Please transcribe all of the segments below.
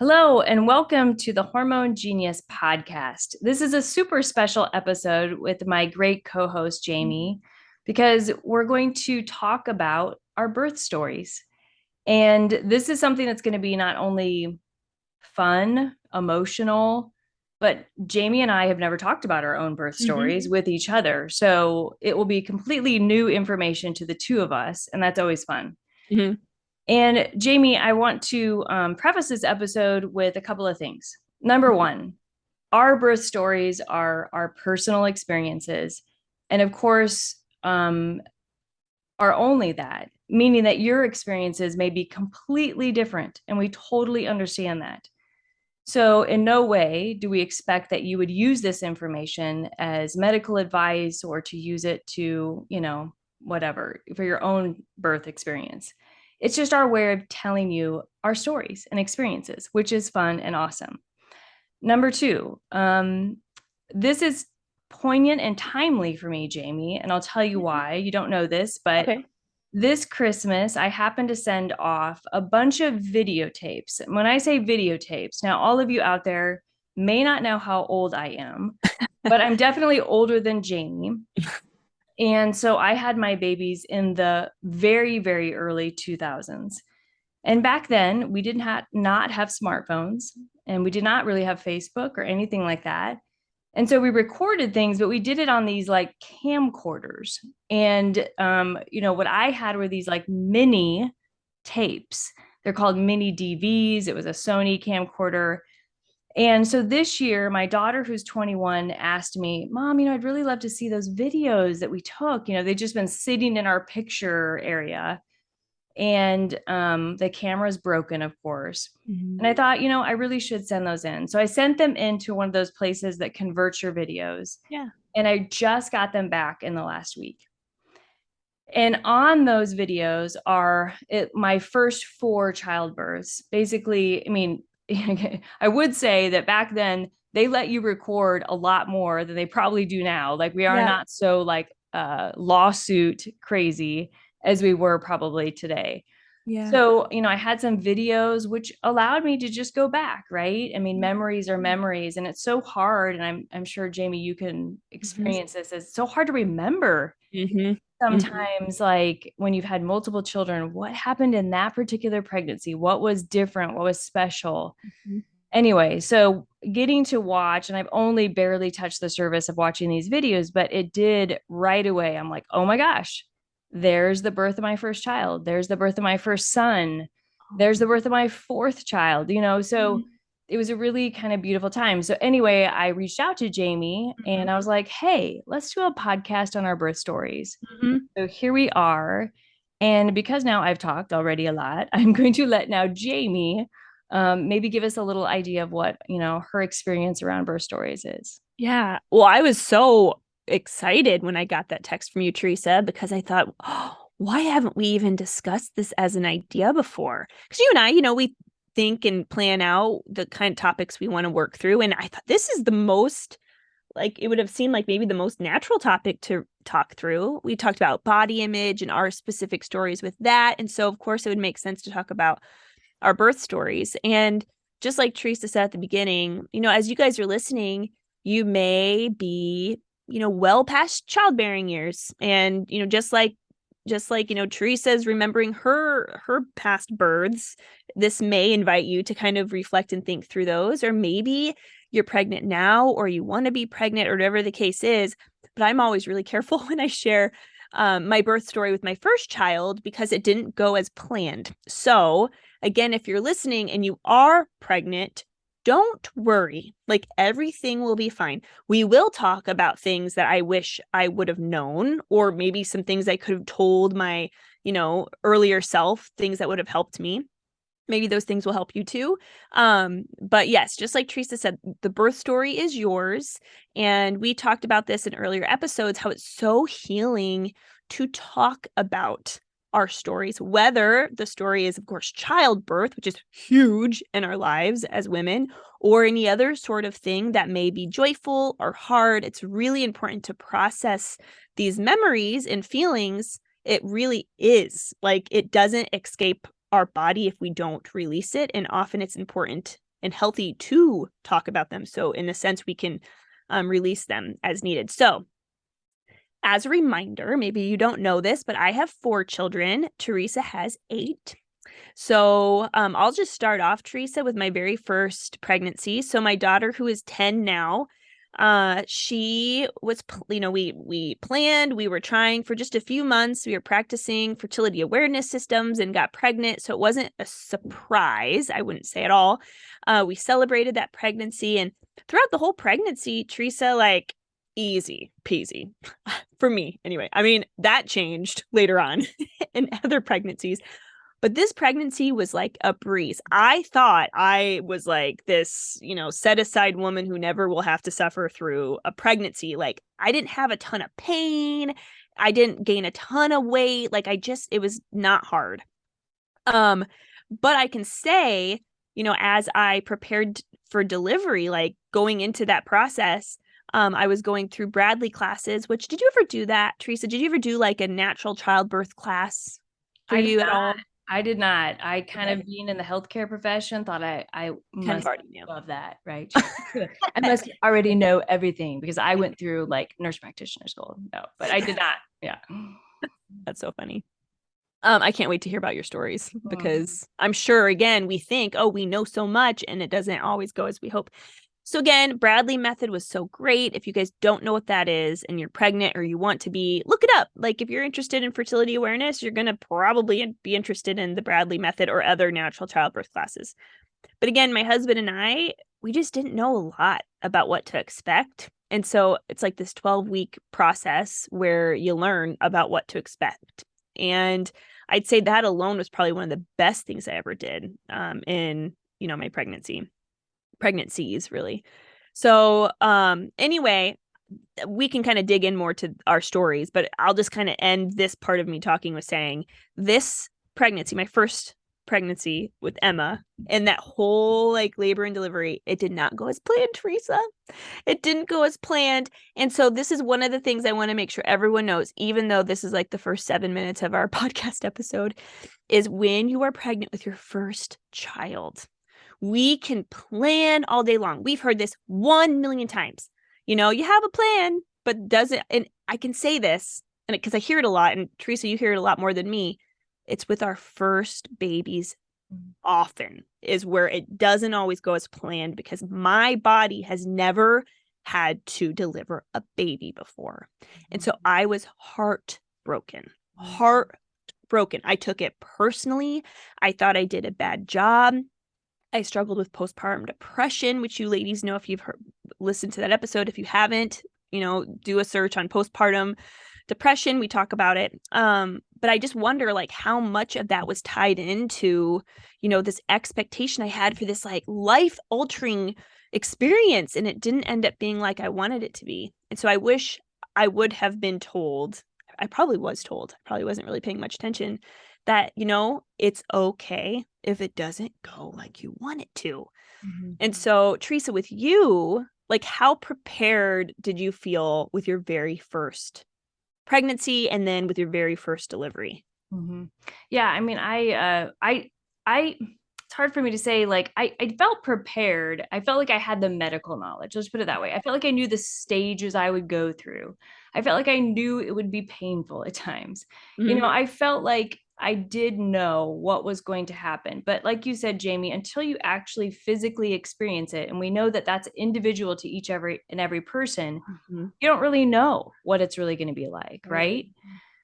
Hello, and welcome to the Hormone Genius podcast. This is a super special episode with my great co host, Jamie, because we're going to talk about our birth stories. And this is something that's going to be not only fun, emotional, but Jamie and I have never talked about our own birth stories with each other. So it will be completely new information to the two of us. And that's always fun. Mm-hmm. And Jamie, I want to preface this episode with a couple of things. Number one, our birth stories are our personal experiences. And of course, are only that, meaning that your experiences may be completely different. And we totally understand that. So, in no way do we expect that you would use this information as medical advice or to use it to, whatever, for your own birth experience. It's just our way of telling you our stories and experiences, which is fun and awesome. Number two, this is poignant and timely for me, Jamie, and I'll tell you why. You don't know this, but Okay. this Christmas, I happened to send off a bunch of videotapes. When I say videotapes, now all of you out there may not know how old I am, but I'm definitely older than Jamie. And so I had my babies in the very, very early 2000s. And back then, we didn't not have smartphones and we did not really have Facebook or anything like that. And so we recorded things, but we did it on these like camcorders. And what I had were these like mini tapes. They're called mini DVs. It was a Sony camcorder. And so this year, my daughter, who's 21, asked me, Mom, I'd really love to see those videos that we took. They've just been sitting in our picture area. And the camera's broken, of course. Mm-hmm. And I thought, I really should send those in. So I sent them into one of those places that converts your videos. Yeah. And I just got them back in the last week. And on those videos are my first four childbirths. Basically, I would say that back then they let you record a lot more than they probably do now. Like we are Yeah. not so like lawsuit crazy as we were probably today. Yeah. So, I had some videos which allowed me to just go back, right? Memories are memories and it's so hard. And I'm sure Jamie, you can Mm-hmm. experience this. It's so hard to remember Mm-hmm. Mm-hmm. sometimes, like when you've had multiple children, what happened in that particular pregnancy? What was different? What was special? Anyway, so getting to watch, and I've only barely touched the surface of watching these videos, but it did right away. I'm like, oh my gosh, there's the birth of my first child. There's the birth of my first son. There's the birth of my fourth child, so it was a really kind of beautiful time. So anyway, I reached out to Jamie and I was like, hey, let's do a podcast on our birth stories. Mm-hmm. So here we are. And because now I've talked already a lot, I'm going to let now Jamie maybe give us a little idea of what, her experience around birth stories is. Yeah. Well, I was so excited when I got that text from you, Teresa, because I thought, oh, why haven't we even discussed this as an idea before? Because you and I, we think and plan out the kind of topics we want to work through. And I thought this is the most, like, it would have seemed like maybe the most natural topic to talk through. We talked about body image and our specific stories with that. And so, of course, it would make sense to talk about our birth stories. And just like Teresa said at the beginning, as you guys are listening, you may be, well past childbearing years. And, just like, Teresa's remembering her past births, this may invite you to kind of reflect and think through those. Or maybe you're pregnant now or you want to be pregnant or whatever the case is. But I'm always really careful when I share my birth story with my first child because it didn't go as planned. So again, if you're listening and you are pregnant, don't worry. Like everything will be fine. We will talk about things that I wish I would have known, or maybe some things I could have told my, earlier self, things that would have helped me. Maybe those things will help you too. But yes, just like Teresa said, the birth story is yours. And we talked about this in earlier episodes, how it's so healing to talk about our stories, whether the story is, of course, childbirth, which is huge in our lives as women, or any other sort of thing that may be joyful or hard. It's really important to process these memories and feelings. It really is like it doesn't escape our body if we don't release it. And often it's important and healthy to talk about them. So in a sense, we can release them as needed. So as a reminder, maybe you don't know this, but I have 4 children. Teresa has 8. So I'll just start off, Teresa, with my very first pregnancy. So my daughter, who is 10 now, she was, we planned, we were trying for just a few months. We were practicing fertility awareness systems and got pregnant. So it wasn't a surprise, I wouldn't say at all. We celebrated that pregnancy, and throughout the whole pregnancy, Teresa, like, easy peasy for me anyway. I mean, that changed later on in other pregnancies. But this pregnancy was like a breeze. I thought I was like this, set aside woman who never will have to suffer through a pregnancy. Like, I didn't have a ton of pain. I didn't gain a ton of weight. Like, it was not hard. But I can say, as I prepared for delivery, like going into that process, I was going through Bradley classes, which, did you ever do that, Teresa? Did you ever do like a natural childbirth class for I did you at not. all? I did not. I kind Okay. of being in the healthcare profession thought I Kind of must already knew. love that, right? I must already know everything because I went through like nurse practitioner school. No, but I did not. Yeah. That's so funny. I can't wait to hear about your stories Mm. because I'm sure, again, we think, oh, we know so much, and it doesn't always go as we hope. So again, Bradley method was so great. If you guys don't know what that is and you're pregnant or you want to be, look it up. Like, if you're interested in fertility awareness, you're going to probably be interested in the Bradley method or other natural childbirth classes. But again, my husband and I, we just didn't know a lot about what to expect. And so it's like this 12-week process where you learn about what to expect. And I'd say that alone was probably one of the best things I ever did in, my pregnancies, really. So anyway, we can kind of dig in more to our stories, but I'll just kind of end this part of me talking with saying this pregnancy, my first pregnancy with Emma, and that whole like labor and delivery, it did not go as planned, Teresa. It didn't go as planned. And so this is one of the things I want to make sure everyone knows, even though this is like the first 7 minutes of our podcast episode, is when you are pregnant with your first child, we can plan all day long. We've heard this 1 million times. You have a plan, but does it? And I can say this, and because I hear it a lot, and Teresa, you hear it a lot more than me. It's with our first babies often is where it doesn't always go as planned, because my body has never had to deliver a baby before. And so I was heartbroken. I took it personally. I thought I did a bad job. I struggled with postpartum depression, which you ladies know if you've listened to that episode. If you haven't, do a search on postpartum depression. We talk about it. But I just wonder, like, how much of that was tied into, this expectation I had for this like life altering experience. And it didn't end up being like I wanted it to be. And so I wish I would have been told. I probably was told. I probably wasn't really paying much attention that, it's okay if it doesn't go like you want it to. Mm-hmm. And so, Teresa, with you, like, how prepared did you feel with your very first pregnancy and then with your very first delivery? Mm-hmm. Yeah, I mean, it's hard for me to say. Like, I felt prepared. I felt like I had the medical knowledge. Let's put it that way. I felt like I knew the stages I would go through. I felt like I knew it would be painful at times. Mm-hmm. I felt like I did know what was going to happen. But like you said, Jamie, until you actually physically experience it, and we know that that's individual to every person, Mm-hmm. you don't really know what it's really going to be like, right?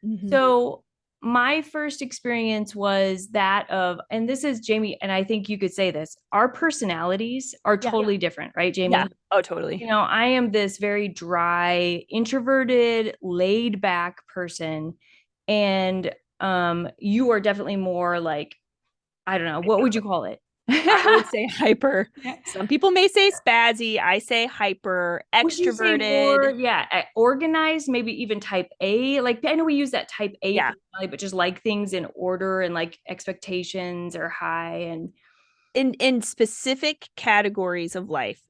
Mm-hmm. So my first experience was that of, and this is Jamie, and I think you could say this, our personalities are Yeah. totally different, right, Yeah. Jamie? Oh, totally. I am this very dry, introverted, laid back person. And you are definitely more like, I don't know, what would you call it? I would say hyper. Some people may say spazzy. I say hyper, Would you say more, extroverted. yeah, organized, maybe even type A? Like, I know we use that type A Yeah. personality, but just like things in order and like expectations are high. And In specific categories of life,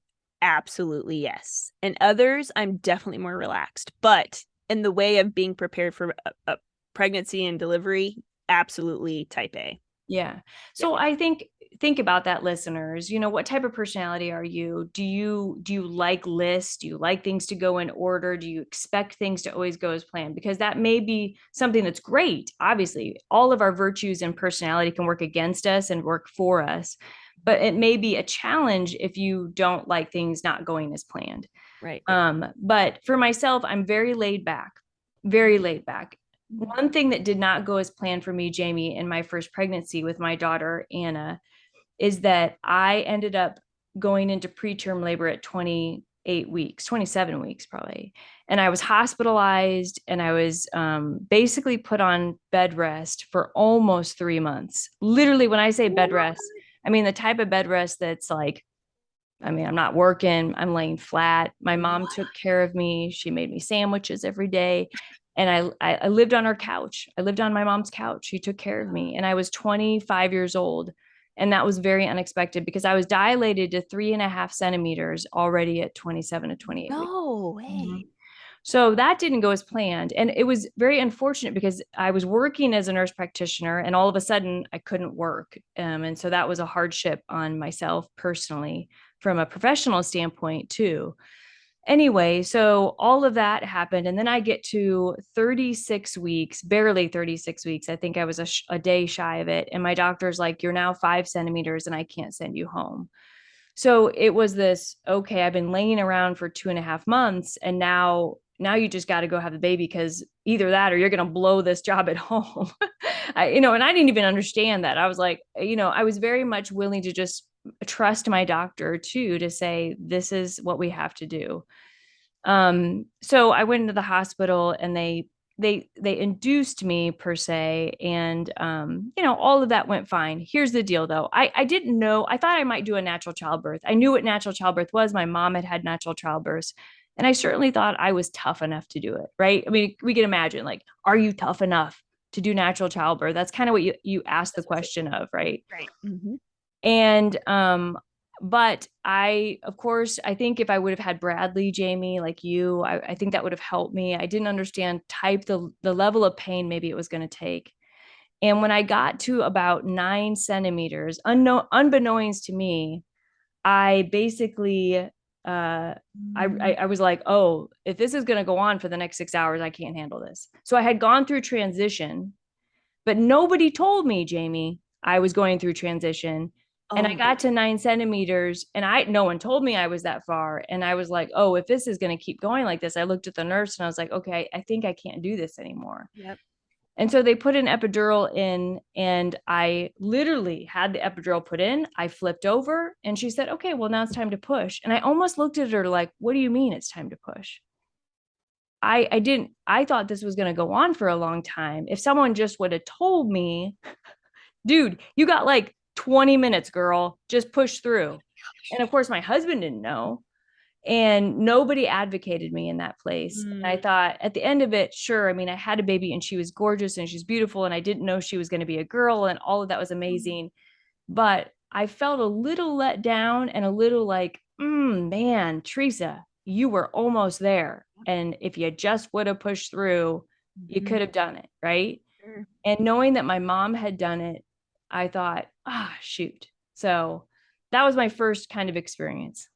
absolutely yes. And others, I'm definitely more relaxed. But in the way of being prepared for a pregnancy and delivery, absolutely type A. yeah. Yep. So I think think about that, listeners. What type of personality are you? Do you like lists? Do you like things to go in order? Do you expect things to always go as planned? Because that may be something that's great. Obviously, all of our virtues and personality can work against us and work for us, but it may be a challenge if you don't like things not going as planned. Right. But for myself, I'm very laid back, very laid back. Mhm. One thing that did not go as planned for me, Jamie, in my first pregnancy with my daughter, Anna, is that I ended up going into preterm labor at 28 weeks, 27 weeks probably. And I was hospitalized and I was basically put on bed rest for almost 3 months. Literally, when I say bed What? rest, I mean the type of bed rest that's like, I mean, I'm not working, I'm laying flat. My mom What? took care of me. She made me sandwiches every day. And I lived on her couch. I lived on my mom's couch. She took care of me. And I was 25 years old. And that was very unexpected because I was dilated to 3.5 centimeters already at 27 to 28 weeks. No Mhm. way. So that didn't go as planned. And it was very unfortunate because I was working as a nurse practitioner and all of a sudden I couldn't work. And so that was a hardship on myself personally from a professional standpoint, too. Anyway, so all of that happened. And then I get to 36 weeks, barely 36 weeks. I think I was a day shy of it. And my doctor's like, you're now 5 centimeters and I can't send you home. So it was this, okay, I've been laying around for 2.5 months and now you just got to go have the baby because either that or you're going to blow this job at home. And I didn't even understand that. I was like, I was very much willing to just trust my doctor too, to say, this is what we have to do. So I went into the hospital and they induced me per se, and all of that went fine. Here's the deal though. I didn't know. I thought I might do a natural childbirth. I knew what natural childbirth was. My mom had natural childbirths. And I certainly thought I was tough enough to do it, right? I mean, we can imagine, like, are you tough enough to do natural childbirth? That's kind of what you ask the That's what question of, right? right. Mm-hmm. And but of course, I think if I would have had Bradley, Jamie, like you, I think that would have helped me. I didn't understand the level of pain maybe it was going to take. And when I got to about 9 centimeters, unbeknownst to me, I basically I was like, oh, if this is going to go on for the next 6 hours, I can't handle this. So I had gone through transition, but nobody told me, Jamie, I was going through transition. And I Oh, got to 9 centimeters and no one told me I was that far. And I was like, oh, if this is going to keep going like this, I looked at the nurse and I was like, okay, I think I can't do this anymore. yep. And so they put an epidural in, and I literally had the epidural put in. I flipped over and she said, okay, well, now it's time to push. And I almost looked at her like, what do you mean it's time to push? I didn't, I thought this was going to go on for a long time. If someone just would have told me, dude, you got like 20 minutes, girl, just push through. And of course, my husband didn't know. And nobody advocated me in that place. And I Mm, thought at the end of it, sure, I mean, I had a baby and she was gorgeous and she's beautiful. And I didn't know she was going to be a girl. And all of that was amazing. But I felt a little let down and a little like, man, Teresa, you were almost there. And if you just would have pushed through, you mhm. could have done it. Right. Sure. And knowing that my mom had done it, I thought, shoot. So that was my first kind of experience.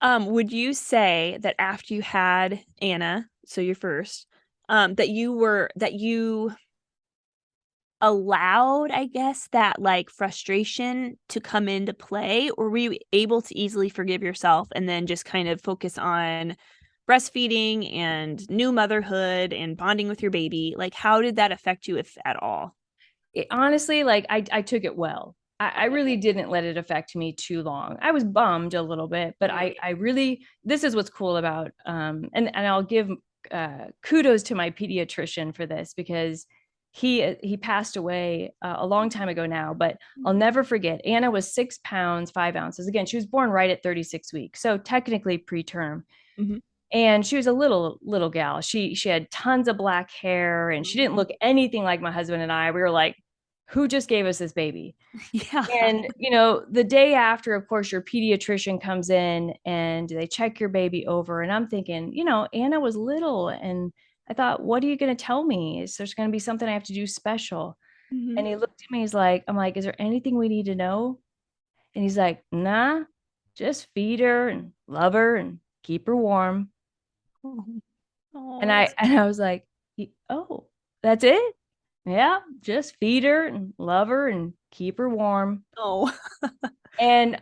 Would you say that after you had Anna, so your first, that you allowed, I guess, that like frustration to come into play, or were you able to easily forgive yourself and then just kind of focus on breastfeeding and new motherhood and bonding with your baby? Like, how did that affect you, if at all? Honestly, like I took it well. I Okay. really didn't let it affect me too long. I was bummed a little bit, but Right. I really, this is what's cool about, and I'll give kudos to my pediatrician for this because he passed away a long time ago now, but I'll never forget. Anna was 6 pounds, 5 ounces. Again, she was born right at 36 weeks. So technically preterm, Mhm. and she was a little gal. She had tons of black hair and she didn't look anything like my husband and I. We were like, who just gave us this baby? Yeah. And the day after, of course, your pediatrician comes in and they check your baby over, and I'm thinking, Anna was little, and I thought, what are you going to tell me? Is there's going to be something I have to do special? Mhm. And he looked at me, he's like, I'm like, is there anything we need to know? And he's like, nah, just feed her and love her and keep her warm. Oh, And oh, I was like, oh, that's it? Yeah, just feed her and love her and keep her warm. oh. And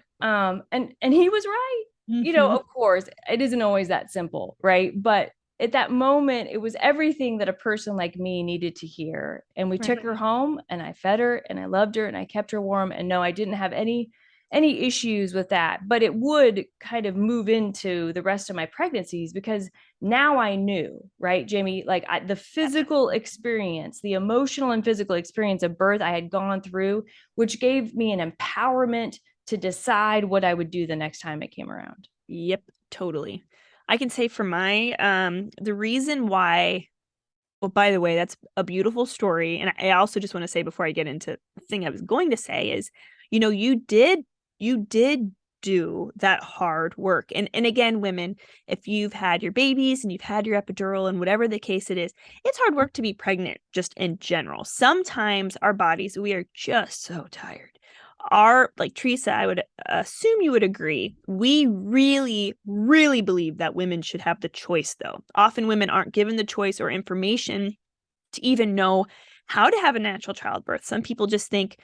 he was right. You know, Mhm. of course, it isn't always that simple, right? But at that moment, it was everything that a person like me needed to hear. And we took Right. her home and I fed her and I loved her and I kept her warm. And no, I didn't have any issues with that, but it would kind of move into the rest of my pregnancies because now I knew, right, Jamie, like the physical experience, the emotional and physical experience of birth I had gone through, which gave me an empowerment to decide what I would do the next time it came around. Yep, totally. I can say for my the reason why, well, by the way, that's a beautiful story. And I also just want to say before I get into the thing I was going to say is, you did do that hard work. And again, women, if you've had your babies and you've had your epidural and whatever the case it is, it's hard work to be pregnant just in general. Sometimes our bodies, we are just so tired. Our, like Teresa, I would assume you would agree. We really, really believe that women should have the choice, though. Often women aren't given the choice or information to even know how to have a natural childbirth. Some people just think,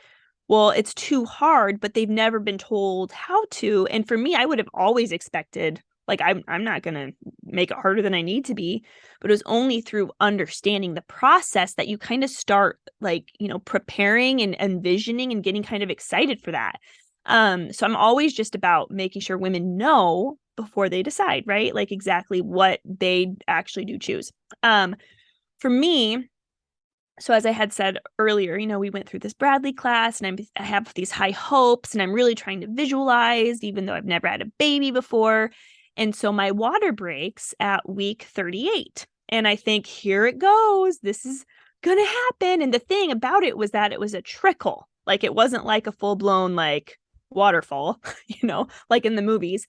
well, it's too hard, but they've never been told how to. And for me, I would have always expected, like, I'm not going to make it harder than I need to be. But it was only through understanding the process that you kind of start, like, preparing and envisioning and getting kind of excited for that. So I'm always just about making sure women know before they decide, right? Like exactly what they actually do choose. For me, so as I had said earlier, we went through this Bradley class and I have these high hopes and I'm really trying to visualize, even though I've never had a baby before. And so my water breaks at week 38. And I think, here it goes. This is going to happen. And the thing about it was that it was a trickle. Like it wasn't like a full blown, like waterfall, like in the movies.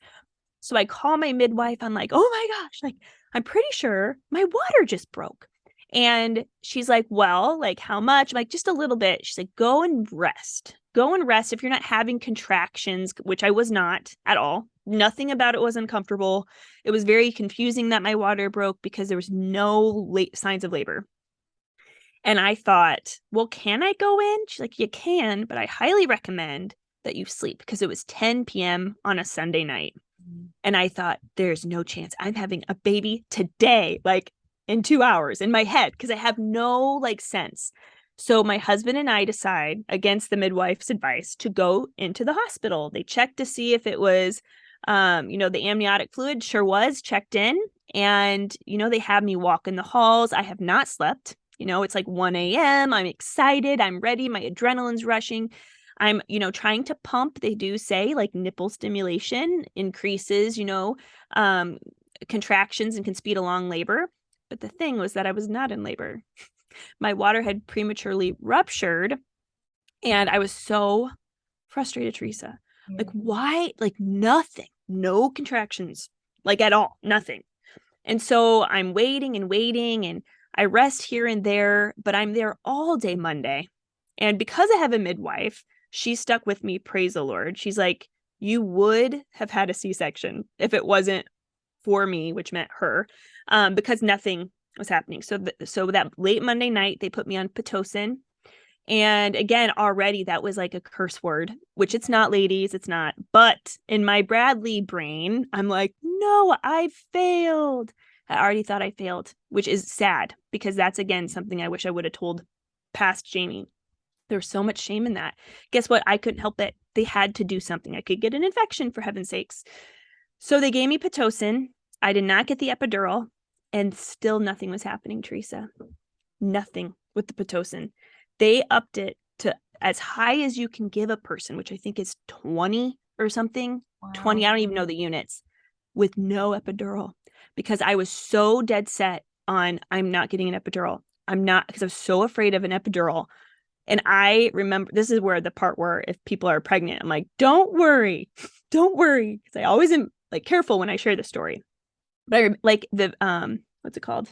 So I call my midwife. I'm like, oh my gosh, like, I'm pretty sure my water just broke. And she's like, well, like, how much? I'm like, just a little bit. She's like, go and rest. Go and rest if you're not having contractions, which I was not at all. Nothing about it was uncomfortable. It was very confusing that my water broke because there was no late signs of labor. And I thought, well, can I go in? She's like, you can, but I highly recommend that you sleep because it was 10 p.m. on a Sunday night. And I thought, there's no chance I'm having a baby today, like in 2 hours in my head, because I have no like sense. So my husband and I decide, against the midwife's advice, to go into the hospital. They checked to see if it was, the amniotic fluid sure was checked in. And, they have me walk in the halls. I have not slept. It's like 1 a.m. I'm excited. I'm ready. My adrenaline's rushing. I'm, trying to pump. They do say like nipple stimulation increases, um, contractions and can speed along labor. But the thing was that I was not in labor. My water had prematurely ruptured, and I was so frustrated, Teresa. Like, Mhm. why? Like, nothing, no contractions, like at all, nothing. And so I'm waiting and waiting, and I rest here and there, but I'm there all day Monday. And because I have a midwife, she stuck with me, praise the Lord. She's like, you would have had a C-section if it wasn't for me, which meant her, because nothing was happening. So that late Monday night, they put me on Pitocin. And again, already that was like a curse word, which it's not, ladies, it's not. But in my Bradley brain, I'm like, no, I failed. I already thought I failed, which is sad because that's again something I wish I would have told past Jamie. There's so much shame in that. Guess what? I couldn't help it. They had to do something. I could get an infection, for heaven's sakes. So they gave me Pitocin. I did not get the epidural, and still nothing was happening, Teresa. Nothing with the Pitocin. They upped it to as high as you can give a person, which I think is 20 or something. 20, Wow. I don't even know the units, with no epidural because I was so dead set on I'm not getting an epidural. I'm not, because I was so afraid of an epidural. And I remember, this is where the part where if people are pregnant, I'm like, don't worry, don't worry. Because I always am like careful when I share the story. But I like the, what's it called?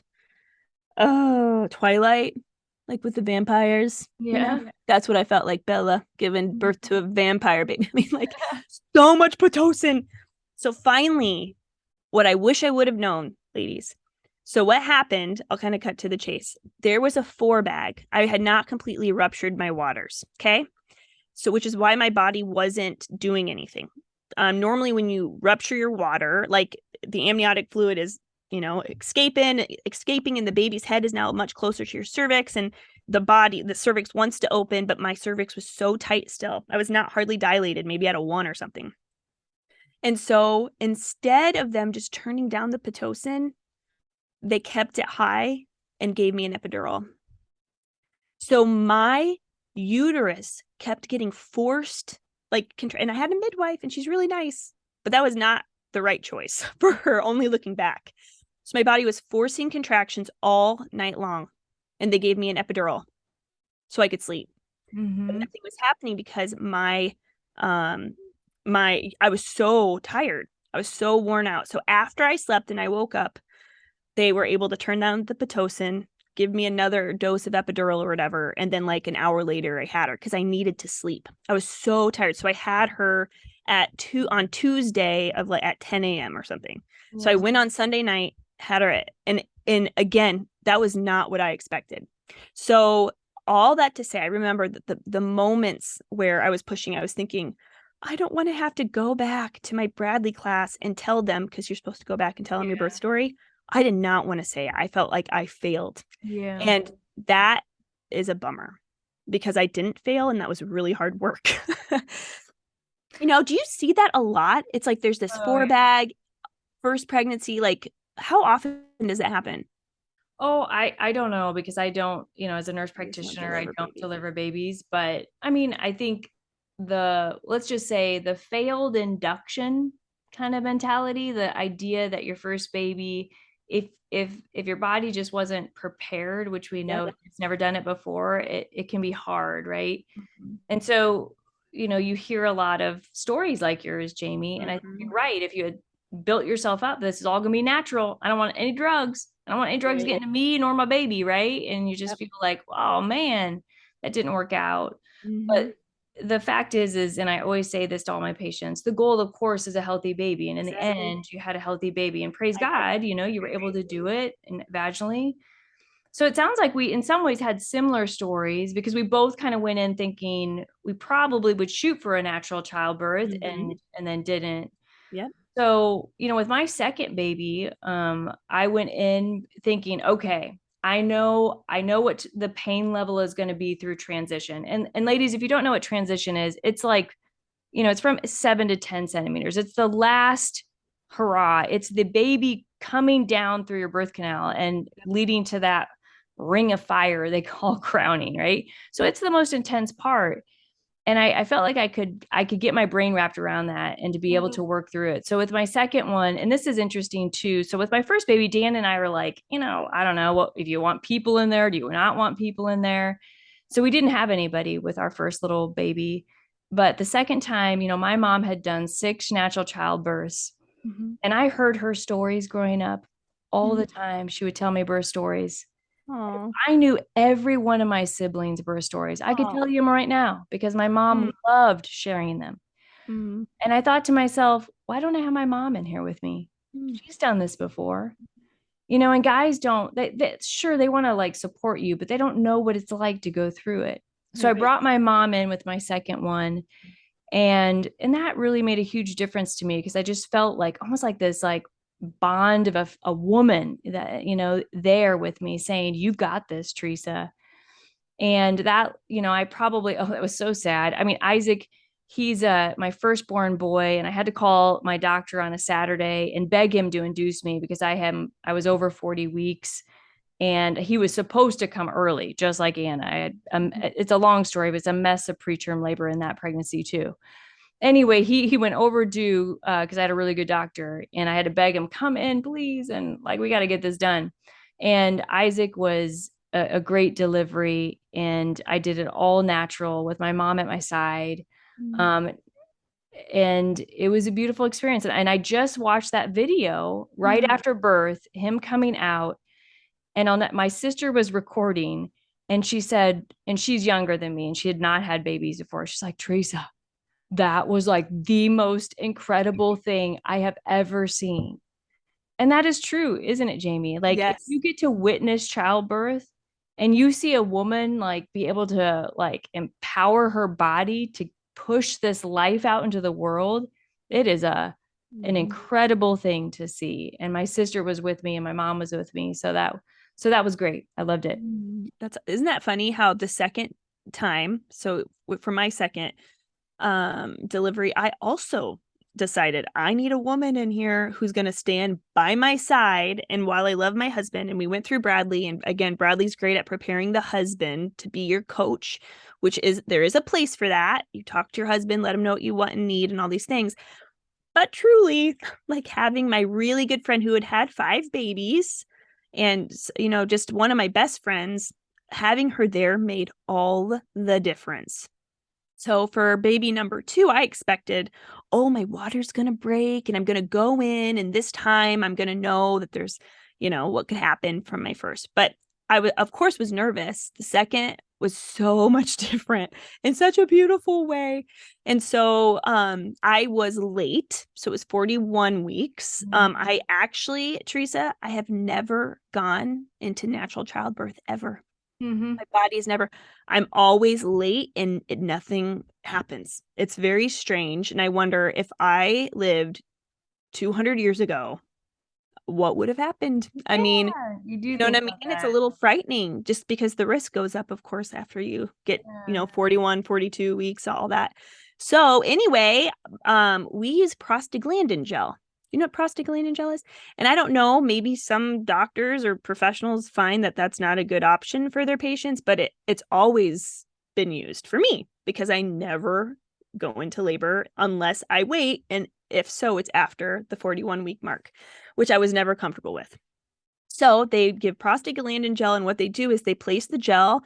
Oh, Twilight. like with the vampires, you know? Yeah. Yeah. That's what I felt like Bella giving birth to a vampire baby. I mean, like so much Pitocin. So finally, what I wish I would have known, ladies. So what happened, I'll kind of cut to the chase. There was a 4 bag. I had not completely ruptured my waters. Okay. So which is why my body wasn't doing anything. Normally when you rupture your water, like the amniotic fluid is, escaping, and the baby's head is now much closer to your cervix, and the cervix wants to open, but my cervix was so tight still. I was not hardly dilated, maybe at a 1 or something. And so instead of them just turning down the Pitocin, they kept it high and gave me an epidural. So my uterus kept getting forced, and I had a midwife and she's really nice, but that was not the right choice for her, only looking back. So my body was forcing contractions all night long, and they gave me an epidural so I could sleep. But Mm-hmm. nothing was happening because um I was so tired. I was so worn out. So after I slept and I woke up, they were able to turn down the Pitocin, give me another dose of epidural or whatever, and then like an hour later I had her because I needed to sleep. I was so tired. So I had her at 2 on Tuesday of like at 10 a.m. or something. So I Yeah. went on Sunday night, had her and again, that was not what I expected. So all that to say, I remember that the moments where I was pushing, I was thinking, I don't want to have to go back to my Bradley class and tell them, because you're supposed to go back and tell them your birth Yeah. story. I did not want to say it. I felt like I failed. Yeah. And that is a bummer because I didn't fail and that was really hard work. Do you see that a lot? It's like there's this Oh, four yeah. bag first pregnancy. Like, how often does that happen? Oh, I don't know because I don't, as a nurse You just don't practitioner, I deliver don't babies. deliver babies. But I mean, I think let's just say the failed induction kind of mentality, the idea that your first baby, if your body just wasn't prepared, which we Yep. know it's never done it before, it can be hard, right? Mhm. And so, you hear a lot of stories like yours, Jamie, and I think you're Mhm. right. If you had built yourself up, this is all gonna be natural. I don't want any drugs. I don't want any drugs Right. getting to me nor my baby, right? And you just Yep. feel like, oh man, that didn't work out. Mhm. But the fact is, and I always say this to all my patients, the goal, of course, is a healthy baby. And in the Exactly. end, you had a healthy baby. And praise I did. God, you were able to do it and vaginally. So it sounds like we, in some ways, had similar stories because we both kind of went in thinking we probably would shoot for a natural childbirth Mhm. and then didn't. Yep. So, with my second baby, I went in thinking, okay, I know what the pain level is going to be through transition. And ladies, if you don't know what transition is, it's like, it's from 7 to 10 centimeters. It's the last hurrah. It's the baby coming down through your birth canal and leading to that ring of fire they call crowning, right? So it's the most intense part. And I felt like I could get my brain wrapped around that and to be able to work through it. So with my second one, and this is interesting too. So with my first baby, Dan and I were like, I don't know what if you want people in there, do you not want people in there? So we didn't have anybody with our first little baby. But the second time, my mom had done 6 natural childbirths, Mhm. and I heard her stories growing up all the Mhm. time. She would tell me birth stories. Oh. I knew every one of my siblings' birth stories. I could Oh. tell you them right now because my mom Mm. loved sharing them. Mm. And I thought to myself, why don't I have my mom in here with me? Mm. She's done this before. And guys don't, sure, they want to like support you, but they don't know what it's like to go through it. So I Right. brought my mom in with my second one, and that really made a huge difference to me because I just felt like almost like this like bond of a woman that there with me saying, you've got this, Teresa. And that, I probably, oh, that was so sad. I mean, Isaac, he's my firstborn boy, and I had to call my doctor on a Saturday and beg him to induce me because I was over 40 weeks, and he was supposed to come early, just like Anna. It's a long story, but it's a mess of preterm labor in that pregnancy too. Anyway, he went overdue because I had a really good doctor, and I had to beg him, come in, please, and like we got to get this done. And Isaac was a great delivery, and I did it all natural with my mom at my side. Mm. Um, and it was a beautiful experience. And I just watched that video right Mm. after birth, him coming out, and on that, my sister was recording. And she said, and she's younger than me and she had not had babies before. She's like, Teresa, that was like the most incredible thing I have ever seen. And that is true, isn't it, Jamie? Like if Yes. you get to witness childbirth and you see a woman like be able to like empower her body to push this life out into the world, it is a an Mhm. incredible thing to see. And my sister was with me and my mom was with me, so that was great. I loved it. That's isn't that funny how the second time, so for my second delivery, I also decided I need a woman in here who's going to stand by my side. And while I love my husband, and we went through Bradley, and again, Bradley's great at preparing the husband to be your coach, which is there is a place for that. You talk to your husband, let him know what you want and need, and all these things. But truly, like having my really good friend who had had 5 babies, and just one of my best friends, having her there made all the difference. So for baby number 2, I expected, oh, my water's going to break and I'm going to go in. And this time I'm going to know that there's, what could happen from my first. But of course, was nervous. The second was so much different in such a beautiful way. And so I was late. So it was 41 weeks. I actually, Teresa, I have never gone into natural childbirth ever. Mm-hmm. My body's never, I'm always late and nothing happens. It's very strange. And I wonder if I lived 200 years ago, what would have happened? I mean, Yeah, you do you know what think I mean? about It's a that. little frightening just because the risk goes up, of course, after you get, Yeah. 41, 42 weeks, all that. So anyway, we use prostaglandin gel. You know what prostaglandin gel is? And I don't know, maybe some doctors or professionals find that that's not a good option for their patients, but it's always been used for me because I never go into labor unless I wait. And if so, it's after the 41-week mark, which I was never comfortable with. So they give prostaglandin gel, and what they do is they place the gel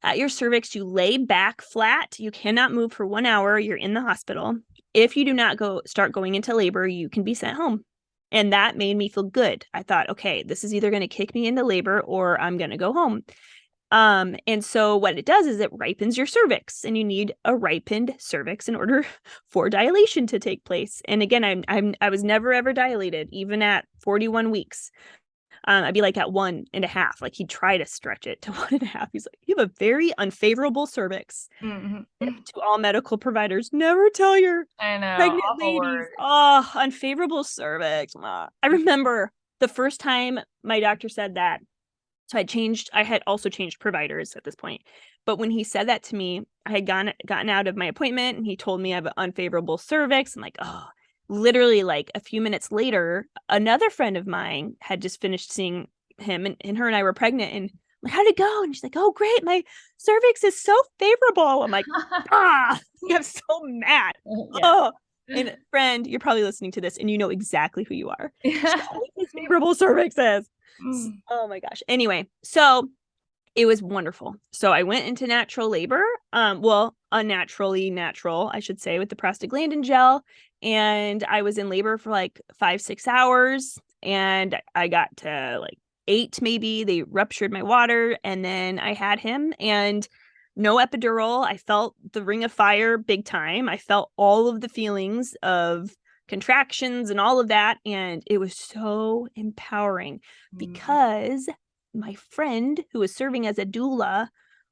at your cervix. You lay back flat. You cannot move for 1 hour. You're in the hospital. If you do not start going into labor, you can be sent home. And that made me feel good. I thought, okay, this is either going to kick me into labor or I'm going to go home. And so what it does is it ripens your cervix, and you need a ripened cervix in order for dilation to take place. And again, I was never ever dilated, even at 41 weeks. I'd be like at 1.5. Like he'd try to stretch it to 1.5. He's like, you have a very unfavorable cervix. Mm-hmm. To all medical providers, never tell your I know, pregnant awful ladies, word. oh, unfavorable cervix. I remember the first time my doctor said that. So I had also changed providers at this point. But when he said that to me, I had gotten out of my appointment and he told me I have an unfavorable cervix. I'm like, oh, literally like a few minutes later, another friend of mine had just finished seeing him, and her and I were pregnant, and I'm like, how'd it go? And she's like, oh, great. My cervix is so favorable. I'm like, I'm so mad. Yeah. Oh, and friend, you're probably listening to this and you know exactly who you are. She's always as favorable cervixes. Mm. Oh my gosh. Anyway, so it was wonderful. So I went into natural labor, well, unnaturally natural, I should say, with the prostaglandin gel. And I was in labor for like 5, 6 hours. And I got to like 8, maybe. They ruptured my water. And then I had him, and no epidural. I felt the ring of fire big time. I felt all of the feelings of contractions and all of that. And it was so empowering Mm. because my friend who was serving as a doula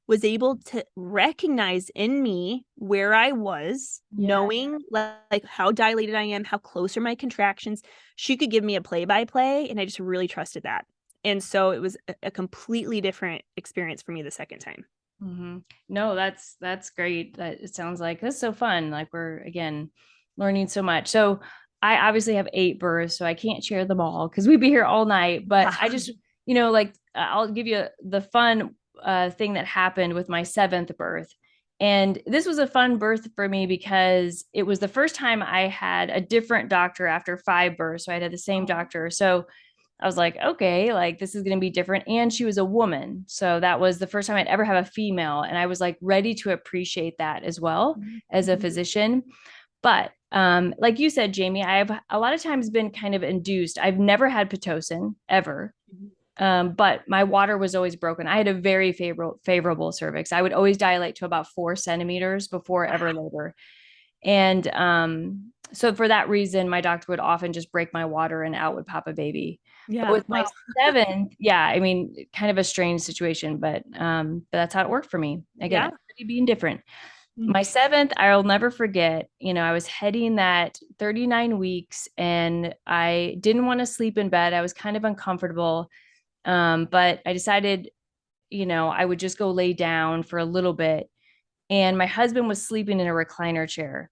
was able to recognize in me where I was, Yeah. knowing like how dilated I am, how close are my contractions. She could give me a play by play, and I just really trusted that. And so it was a completely different experience for me the second time. Mm-hmm. No, that's great. That it sounds like that's so fun. Like we're again learning so much. So I obviously have 8 births, so I can't share them all because we'd be here all night. But I just, like I'll give you the fun thing that happened with my 7th birth. And this was a fun birth for me because it was the first time I had a different doctor after 5 births. So I had the same doctor. So I was like, okay, like this is going to be different. And she was a woman. So that was the first time I'd ever have a female. And I was like ready to appreciate that as well as a physician. But like you said, Jamie, I have a lot of times been kind of induced. I've never had Pitocin ever. But my water was always broken. I had a very favorable cervix. I would always dilate to about 4 centimeters before ever Wow. labor. And so for that reason, my doctor would often just break my water and out would pop a baby. But Yeah. with my Wow. seventh, yeah, I mean, kind of a strange situation, but that's how it worked for me. Again, Yeah. everybody being different. Mm. My seventh, I'll never forget, I was heading that 39 weeks and I didn't want to sleep in bed. I was kind of uncomfortable. But I decided, I would just go lay down for a little bit. And my husband was sleeping in a recliner chair.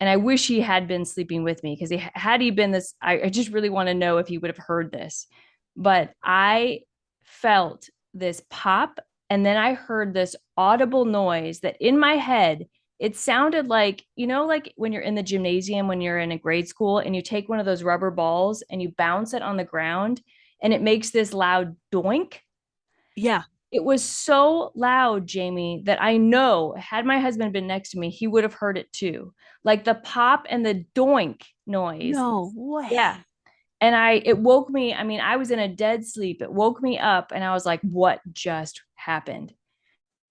And I wish he had been sleeping with me because had he been this, I just really want to know if he would have heard this. But I felt this pop, and then I heard this audible noise that in my head, it sounded like, like when you're in the gymnasium, when you're in a grade school and you take one of those rubber balls and you bounce it on the ground and it makes this loud doink. Yeah. It was so loud, Jamie, that I know had my husband been next to me, he would have heard it too. Like the pop and the doink noise. No Yeah. way. And it woke me. I mean, I was in a dead sleep. It woke me up and I was like, what just happened?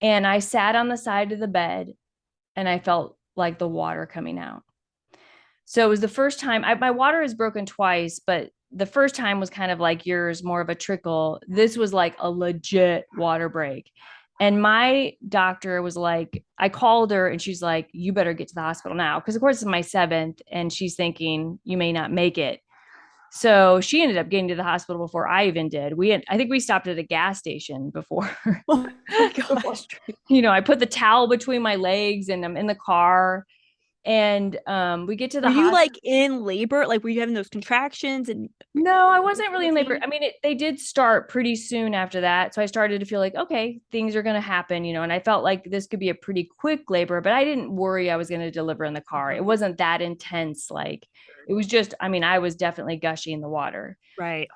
And I sat on the side of the bed and I felt like the water coming out. So it was the first time my water is broken twice, but the first time was kind of like yours, more of a trickle. This was like a legit water break. And my doctor was like, I called her and she's like, you better get to the hospital now. Cause of course it's my seventh and she's thinking you may not make it. So she ended up getting to the hospital before I even did. I think we stopped at a gas station before, Oh my before, gosh. I put the towel between my legs and I'm in the car and we get to Were the you hospital. like in labor? Like, were you having those contractions and No, I wasn't really in labor. fertility? I mean, they did start pretty soon after that. So I started to feel like, okay, things are going to happen, and I felt like this could be a pretty quick labor, but I didn't worry I was going to deliver in the car. Uh-huh. It wasn't that intense. Like it was just, I mean, I was definitely gushing the water. Right.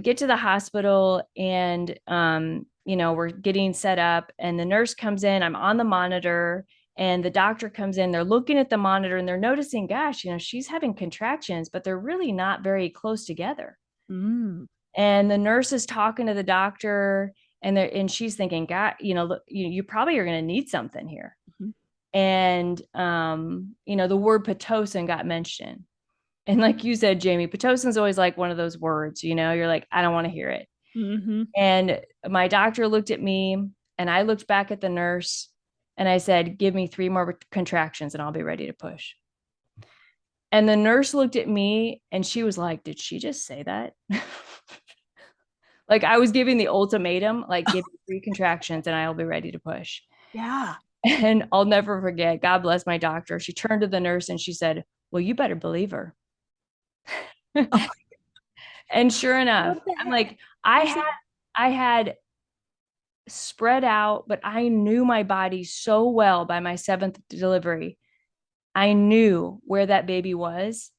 Get to the hospital and, we're getting set up and the nurse comes in. I'm on the monitor and the doctor comes in. They're looking at the monitor and they're noticing, gosh, she's having contractions, but they're really not very close together. Mm. And the nurse is talking to the doctor and she's thinking, God, look, you probably are going to need something here. Mhm. And, the word Pitocin got mentioned. And like you said, Jamie, Pitocin is always like one of those words, you're like, I don't want to hear it. Mhm. And my doctor looked at me and I looked back at the nurse and I said, give me 3 more contractions and I'll be ready to push. And the nurse looked at me and she was like, did she just say that? Like I was giving the ultimatum, like give me 3 contractions and I'll be ready to push. Yeah. And I'll never forget, God bless my doctor. She turned to the nurse and she said, well, you better believe her. Oh, And sure enough, what the I'm heck? like, I You're had so I had spread out, but I knew my body so well by my seventh delivery. I knew where that baby was.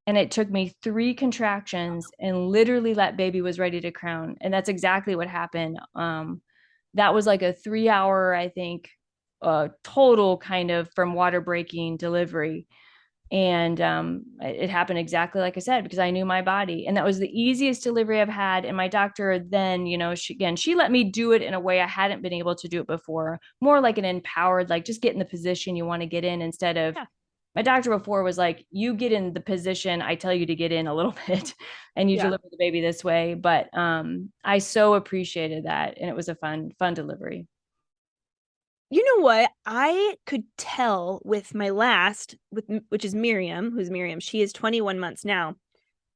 And it took me 3 contractions and literally that baby was ready to crown. And that's exactly what happened. That was like a 3 hour, I think, total kind of from water breaking delivery. And it happened exactly like I said because I knew my body, and that was the easiest delivery I've had. And my doctor then, she let me do it in a way I hadn't been able to do it before, more like an empowered, like just get in the position you want to get in instead of yeah. my doctor before was like, you get in the position I tell you to get in a little bit and you Yeah. deliver the baby this way. But I so appreciated that. And it was a fun delivery. You know what? I could tell with my last, which is Miriam, who's Miriam. She is 21 months now.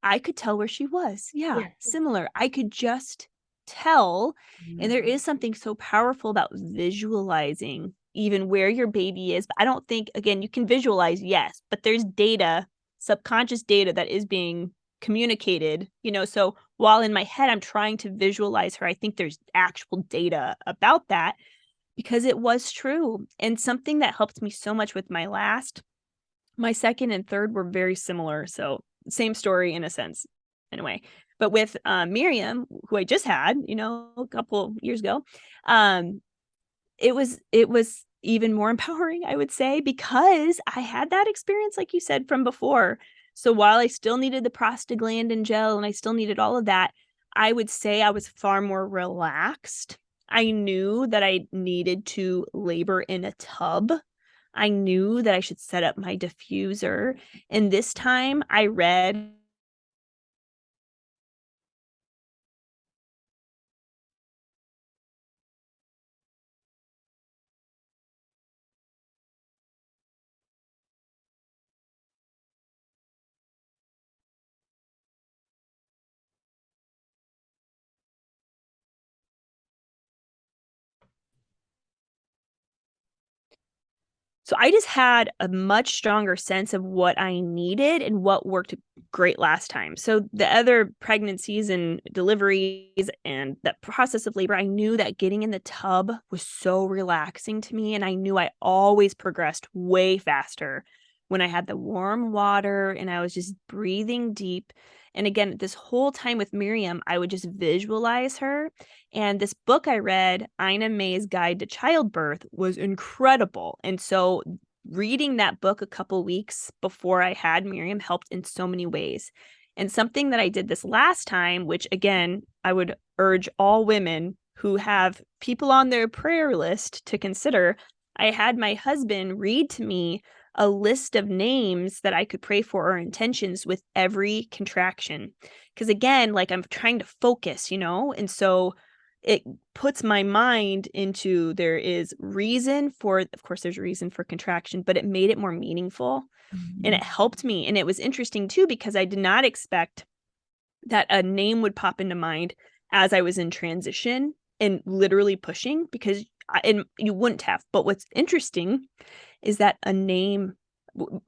I could tell where she was. Yeah, Yeah. similar. I could just tell. And there Mhm. is something so powerful about visualizing even where your baby is. But I don't think, again, you can visualize, yes, but there's data, subconscious data that is being communicated, So while in my head, I'm trying to visualize her, I think there's actual data about that because it was true. And something that helped me so much with my second and third were very similar. So same story in a sense, in a way. But with Miriam, who I just had, a couple years ago, um, it was even more empowering, I would say, because I had that experience, like you said, from before. So while I still needed the prostaglandin gel and I still needed all of that, I would say I was far more relaxed. I knew that I needed to labor in a tub. I knew that I should set up my diffuser. And this time I read So I just had a much stronger sense of what I needed and what worked great last time. So the other pregnancies and deliveries and that process of labor, I knew that getting in the tub was so relaxing to me. And I knew I always progressed way faster when I had the warm water and I was just breathing deep. And again, this whole time with Miriam, I would just visualize her. And this book I read, Ina May's Guide to Childbirth, was incredible. And so reading that book a couple weeks before I had Miriam helped in so many ways. And something that I did this last time, which again, I would urge all women who have people on their prayer list to consider, I had my husband read to me a list of names that I could pray for or intentions with every contraction. Because again, like I'm trying to focus, and so it puts my mind into there is reason for, of course there's reason for contraction, but it made it more meaningful and it helped me. And it was interesting too because I did not expect that a name would pop into mind as I was in transition and literally pushing because and you wouldn't have. But what's interesting is that a name,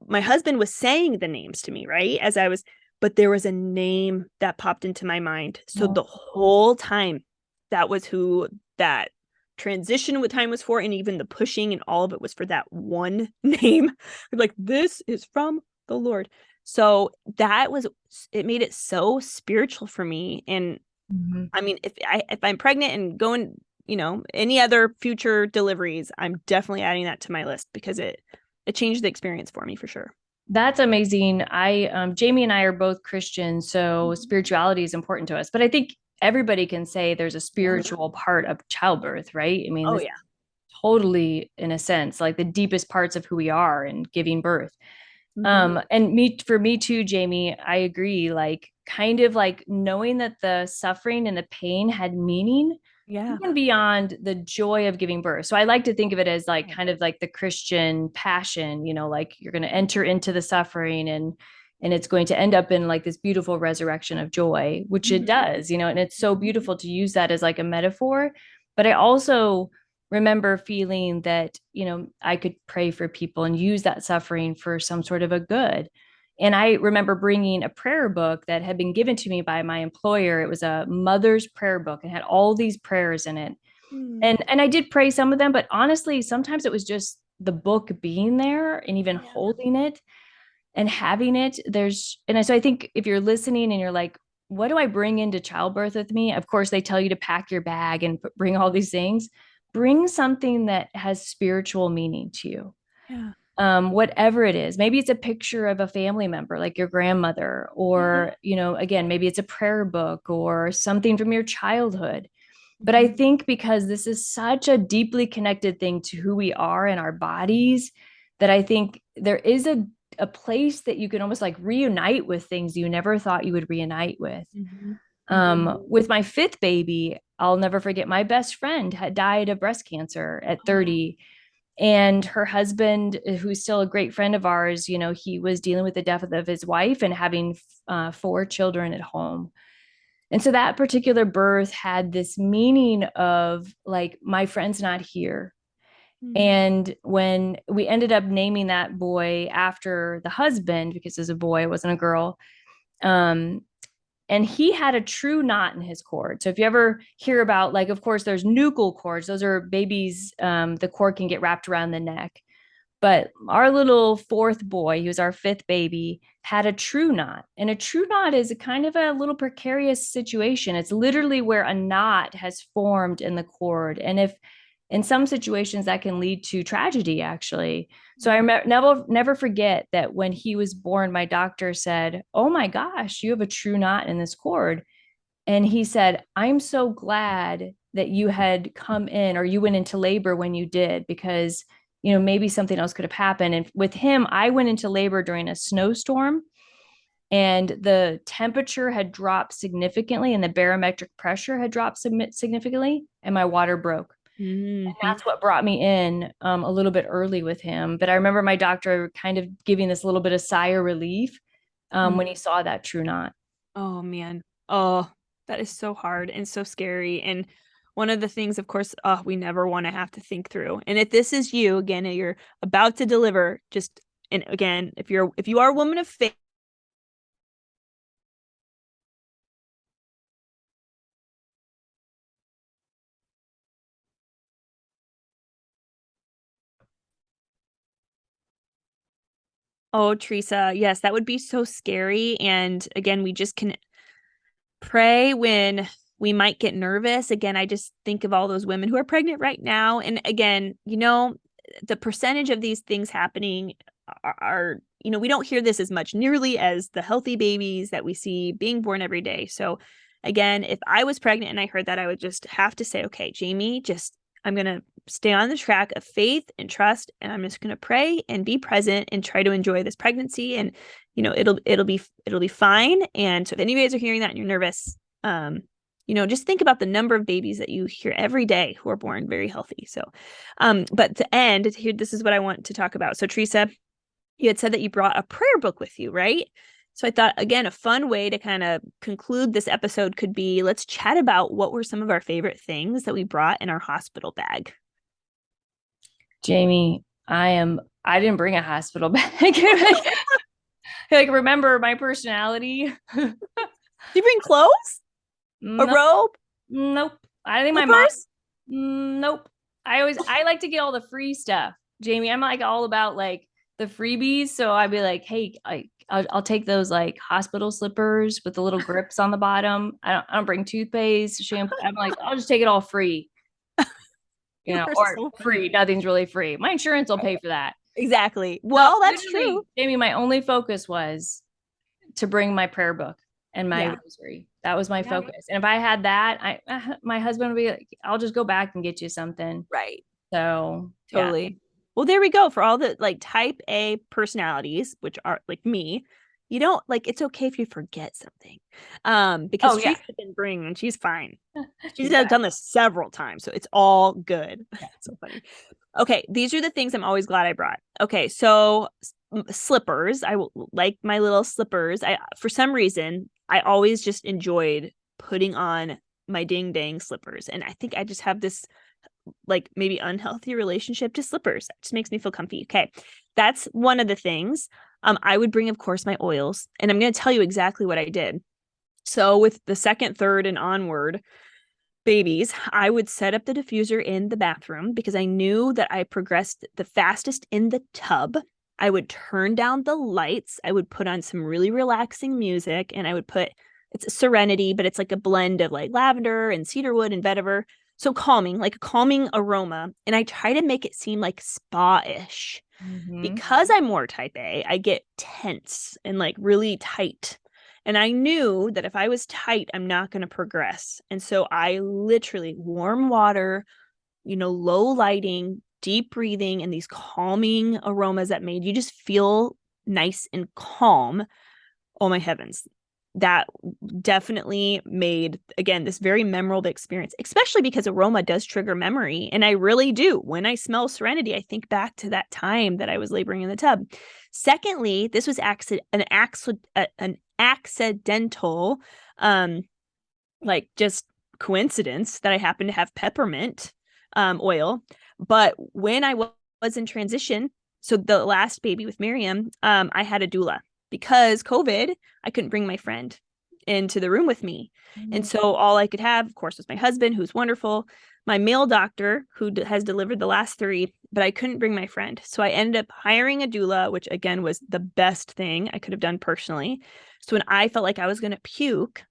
my husband was saying the names to me, right? As I was, but there was a name that popped into my mind. So the whole time, that was who that transition with time was for. And even the pushing and all of it was for that one name. Like, this is from the Lord. So that was, it made it so spiritual for me. And Mhm. I mean, if I'm pregnant and going, any other future deliveries, I'm definitely adding that to my list because it changed the experience for me for sure. That's amazing. Jamie and I are both Christians, so Mhm. spirituality is important to us. But I think everybody can say there's a Yeah. spiritual part of childbirth, right? I mean, Oh this yeah. totally, in a sense, like the deepest parts of who we are and giving birth. Hmm. And for me too, Jamie, I agree. Like, kind of like knowing that the suffering and the pain had meaning Yeah. even beyond the joy of giving birth. So I like to think of it as like Oh. kind of like the Christian passion, like you're going to enter into the suffering and it's going to end up in like this beautiful resurrection of joy, which it Mhm. does, and it's so beautiful to use that as like a metaphor. But I also remember feeling that, I could pray for people and use that suffering for some sort of a good. And I remember bringing a prayer book that had been given to me by my employer. It was a mother's prayer book and had all these prayers in it. Mm. And I did pray some of them, but honestly, sometimes it was just the book being there and even Yeah. holding it and having it. So I think if you're listening and you're like, what do I bring into childbirth with me? Of course, they tell you to pack your bag and bring all these things. Bring something that has spiritual meaning to you, Yeah. whatever it is. Maybe it's a picture of a family member, like your grandmother, Yeah. or, again, maybe it's a prayer book or something from your childhood. But I Mhm. think because this is such a deeply connected thing to who we are and our bodies, that I think there is a place that you can almost like reunite with things you never thought you would reunite with. Mhm. With my fifth baby, I'll never forget my best friend had died of breast cancer at Oh. 30. And her husband, who's still a great friend of ours, he was dealing with the death of his wife and having four children at home. And so that particular birth had this meaning of like, my friend's not here. Mm. And when we ended up naming that boy after the husband, because it was a boy, it wasn't a girl, um, and he had a true knot in his cord. So if you ever hear about, like, of course, there's nuchal cords, those are babies, the cord can get wrapped around the neck. But our little fourth boy, he was our fifth baby, had a true knot. And a true knot is a kind of a little precarious situation. It's literally where a knot has formed in the cord. And if in some situations that can lead to tragedy, actually. So I never forget that when he was born, my doctor said, "Oh my gosh, you have a true knot in this cord." And he said, I'm so glad that you had come in or you went into labor when you did, because, maybe something else could have happened. And with him, I went into labor during a snowstorm and the temperature had dropped significantly and the barometric pressure had dropped significantly and my water broke. And Mm-hmm. that's what brought me in a little bit early with him. But I remember my doctor kind of giving this little bit of sigh of relief when he saw that true knot. Oh man. Oh, that is so hard and so scary. And one of the things, of course, we never want to have to think through. And if this is you, again, and you're about to deliver, just and again, if you are a woman of faith, oh, Teresa, yes, that would be so scary. And again, we just can pray when we might get nervous. Again, I just think of all those women who are pregnant right now. And again, the percentage of these things happening are, we don't hear this as much nearly as the healthy babies that we see being born every day. So again, if I was pregnant and I heard that, I would just have to say, okay, Jamie, I'm going to stay on the track of faith and trust, and I'm just going to pray and be present and try to enjoy this pregnancy. And it'll be fine. And so if any of you guys are hearing that and you're nervous, just think about the number of babies that you hear every day who are born very healthy. So, but to end here, this is what I want to talk about. So, Teresa, you had said that you brought a prayer book with you, right? So I thought, again, a fun way to kind of conclude this episode could be, let's chat about what were some of our favorite things that we brought in our hospital bag. Jamie, I didn't bring a hospital bag. Like, remember my personality? Do you bring clothes? A Nope. robe? Nope. I think my mom, Slippers? nope. I like to get all the free stuff. Jamie, I'm like all about like the freebies. So I'd be like, hey, I'll take those like hospital slippers with the little grips on the bottom. I don't bring toothpaste, shampoo. I'm like, I'll just take it all free, You are or so funny. free. Nothing's really free. My insurance will pay for that. Exactly. So Well, that's true. literally, Jamie, my only focus was to bring my prayer book and my Yeah. rosary. That was my Yeah. focus. And if I had that, my husband would be like, I'll just go back and get you something. Right. So yeah. Totally. Well, there we go. For all the like type A personalities, which are like me, you don't like it's okay if you forget something. Because Oh yeah. Teresa didn't bring and she's fine. She's Exactly. done this several times, so it's all good. Yeah. So funny. Okay, these are the things I'm always glad I brought. Okay, so slippers. Like my little slippers. I for some reason I always just enjoyed putting on my ding dang slippers, and I think I just have this like maybe unhealthy relationship to slippers. It just makes me feel comfy. Okay. That's one of the things. I would bring, of course, my oils, and I'm going to tell you exactly what I did. So, with the second, third, and onward babies, I would set up the diffuser in the bathroom because I knew that I progressed the fastest in the tub. I would turn down the lights. I would put on some really relaxing music, and I would put it's Serenity, but it's like a blend of like lavender and cedarwood and vetiver. So calming, like a calming aroma. And I try to make it seem like spa-ish. Mm-hmm. Because I'm more type A, I get tense and like really tight. And I knew that if I was tight, I'm not going to progress. And so I literally warm water, low lighting, deep breathing, and these calming aromas that made you just feel nice and calm. Oh my heavens. That definitely made, again, this very memorable experience, especially because aroma does trigger memory. And I really do. When I smell Serenity, I think back to that time that I was laboring in the tub. Secondly, this was an accidental, like just coincidence that I happened to have peppermint oil. But when I was in transition, so the last baby with Miriam, I had a doula because COVID, I couldn't bring my friend into the room with me. And so all I could have, of course, was my husband, who's wonderful, my male doctor, who has delivered the last three, but I couldn't bring my friend. So I ended up hiring a doula, which again was the best thing I could have done personally. So when I felt like I was going to puke,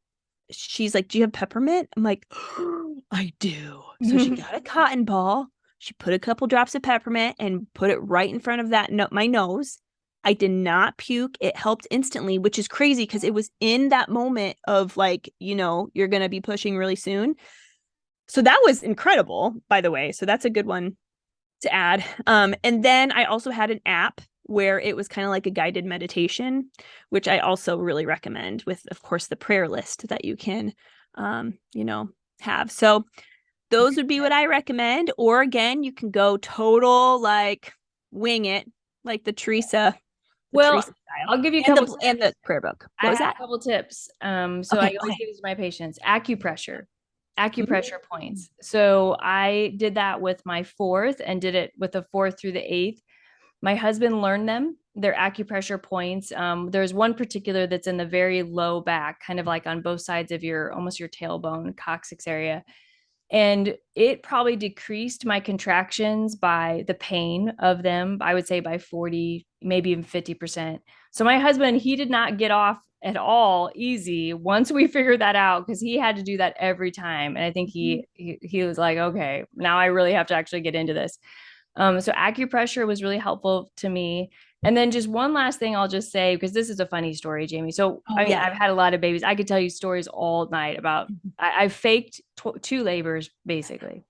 she's like, "Do you have peppermint?" I'm like, oh, "I do." So she got a cotton ball. She put a couple drops of peppermint and put it right in front of my nose. I did not puke. It helped instantly, which is crazy because it was in that moment of like, you're going to be pushing really soon. So that was incredible, by the way. So that's a good one to add. And then I also had an app where it was kind of like a guided meditation, which I also really recommend with, of course, the prayer list that you can, have. So those would be what I recommend. Or again, you can go total like wing it, like the Well, Teresa style, I'll give you a and couple the tips. prayer book. I What was have that? a couple tips. So I Okay, always okay. give this to my patients. Mm. Acupressure points. So I did that with my fourth and did it with the fourth through the eighth. My husband learned them. They're acupressure points. There's one particular that's in the very low back, kind of like on both sides of almost your tailbone, coccyx area. And it probably decreased my contractions by the pain of them, I would say by 40, maybe even 50%. So my husband, he did not get off at all easy once we figured that out because he had to do that every time. And I think he was like, okay, now I really have to actually get into this. So acupressure was really helpful to me. And then just one last thing I'll just say, because this is a funny story, Jamie. So, Oh I mean, yeah. I've had a lot of babies. I could tell you stories all night about, I faked two labors basically.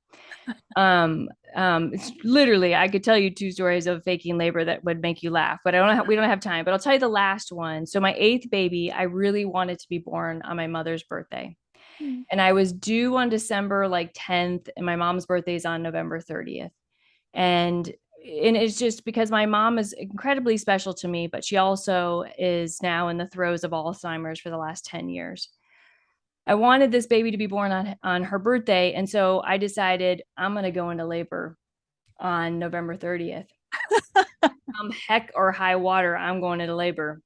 It's literally, I could tell you two stories of faking labor that would make you laugh, but we don't have time, but I'll tell you the last one. So my eighth baby, I really wanted to be born on my mother's birthday. Mm. And I was due on December like 10th, and my mom's birthday is on November 30th. And it's just because my mom is incredibly special to me, but she also is now in the throes of Alzheimer's for the last 10 years. I wanted this baby to be born on her birthday. And so I decided I'm going to go into labor on November 30th. Heck or high water, I'm going into labor.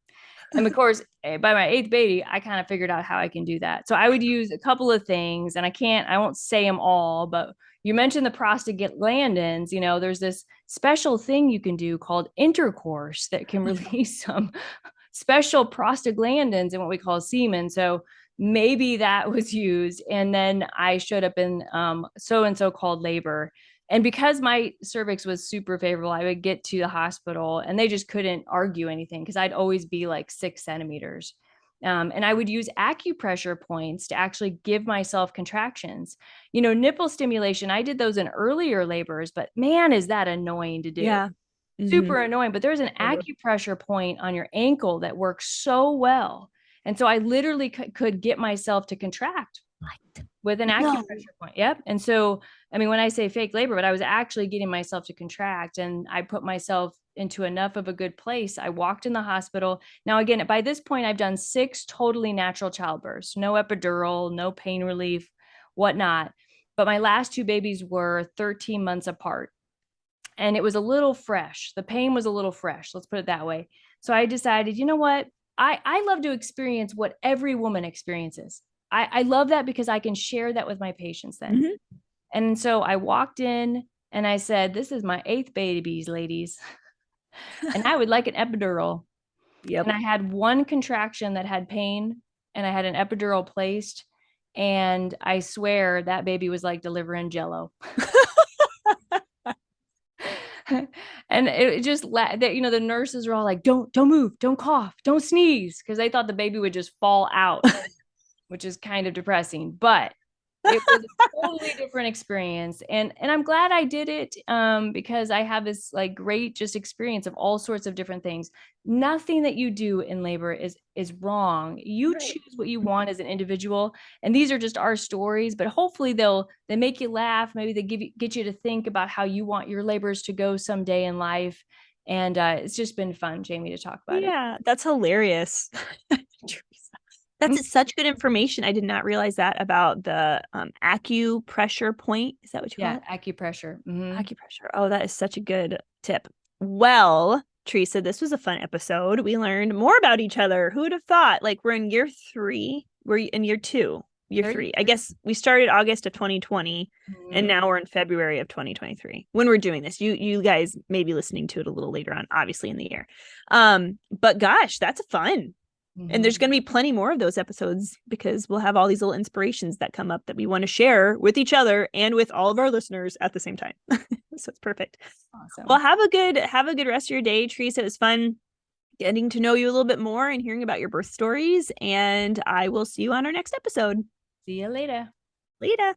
And of course, by my eighth baby, I kind of figured out how I can do that. So I would use a couple of things, and I won't say them all, but you mentioned the prostaglandins. There's this special thing you can do called intercourse that can release some special prostaglandins in what we call semen. So maybe that was used. And then I showed up in so and so called labor. And because my cervix was super favorable, I would get to the hospital and they just couldn't argue anything because I'd always be like 6 centimeters. And I would use acupressure points to actually give myself contractions. Nipple stimulation, I did those in earlier labors, but man, is that annoying to do. Yeah. Mm-hmm. Super annoying. But there's an acupressure point on your ankle that works so well. And so I literally could get myself to contract with an No. acupressure point. Yep. And so, I mean, when I say fake labor, but I was actually getting myself to contract and I put myself into enough of a good place. I walked in the hospital. Now, again, by this point, I've done 6 totally natural childbirths, no epidural, no pain relief, whatnot. But my last 2 babies were 13 months apart and it was a little fresh. The pain was a little fresh. Let's put it that way. So I decided, you know what? I love to experience what every woman experiences. I love that because I can share that with my patients then. Mm-hmm. And so I walked in and I said, this is my 8th babies, ladies. And I would like an epidural. And Yep. I had one contraction that had pain and I had an epidural placed. And I swear that baby was like delivering jello. And it just that the nurses are all like, don't move, don't cough, don't sneeze, because they thought the baby would just fall out, which is kind of depressing. But it was a totally different experience, and I'm glad I did it, because I have this like great just experience of all sorts of different things. Nothing that you do in labor is wrong. You Right. choose what you want as an individual, and these are just our stories. But hopefully they make you laugh. Maybe they get you to think about how you want your labors to go someday in life. And it's just been fun, Jamie, to talk about it. Yeah, that's hilarious. Teresa. That's such good information. I did not realize that about the acupressure point. Is that what you call Yeah, it? acupressure. Mm-hmm. Acupressure. Oh, that is such a good tip. Well, Teresa, this was a fun episode. We learned more about each other. Who would have thought? Like we're in year 3. We're in year 2, year There you 3. I guess we started August of 2020 and mm-hmm. now we're in February of 2023 when we're doing this. You guys may be listening to it a little later on, obviously in the year. But gosh, that's fun. And there's Mm-hmm. going to be plenty more of those episodes because we'll have all these little inspirations that come up that we want to share with each other and with all of our listeners at the same time. So it's perfect. Well, Awesome. have a good rest of your day, Teresa. It was fun getting to know you a little bit more and hearing about your birth stories. And I will see you on our next episode. See you later. Later.